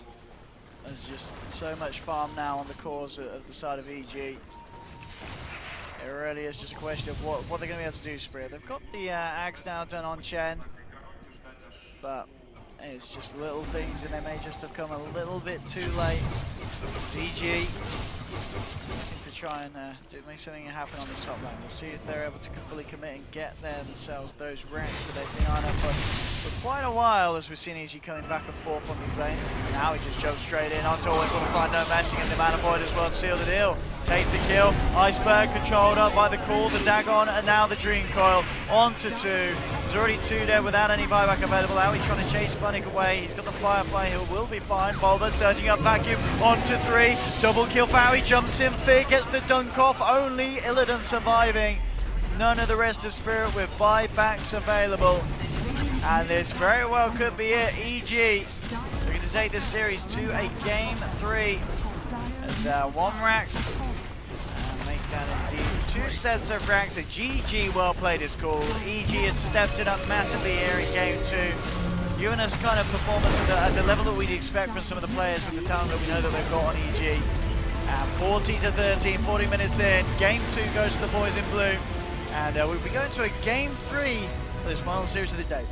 There's just so much farm now on the cores of the side of EG. It really is just a question of what they're going to be able to do, Spirit. They've got the axe now done on Chen, but it's just little things, and they may just have come a little bit too late. EG looking to try and make something happen on the top lane. We'll see if they're able to fully commit and get themselves those ranks that they've been eyeing up for quite a while, as we've seen EG coming back and forth on these lanes. Now he just jumps straight in onto Owen, but we find no matching, and the Mana Void as well to seal the deal. Takes the kill. Iceberg controlled up by the Call, the Dagon, and now the Dream Coil onto two. There's already two there without any buyback available. Now he's trying to chase Bunnick away. He's got the Firefly, who will be fine. Bulba surging up vacuum onto three. Double kill for Howie, jumps in. Fear gets the dunk off. Only Illidan surviving. None of the rest of Spirit with buybacks available. And this very well could be it. EG looking to take this series to a game 3. As one racks. Make that indeed 2 sets of racks. A GG, well played is called. EG had stepped it up massively here in game 2. Giving us kind of performance at the level that we'd expect from some of the players with the talent that we know that they've got on EG. 40 to 13, 40 minutes in. Game 2 goes to the boys in blue. And we'll be going to a game 3 for this final series of the day.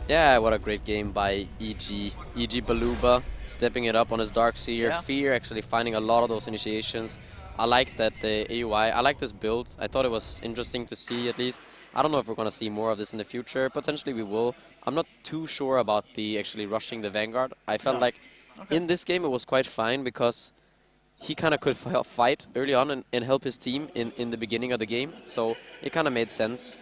Yeah, what a great game by EG. EG Baluba stepping it up on his Dark Seer. Yeah. Fear actually finding a lot of those initiations. I like that the AUI. I like this build. I thought it was interesting to see, at least. I don't know if we're going to see more of this in the future. Potentially we will. I'm not too sure about the actually rushing the Vanguard. I felt like in this game it was quite fine because he kind of could fight early on and help his team in the beginning of the game. So it kind of made sense.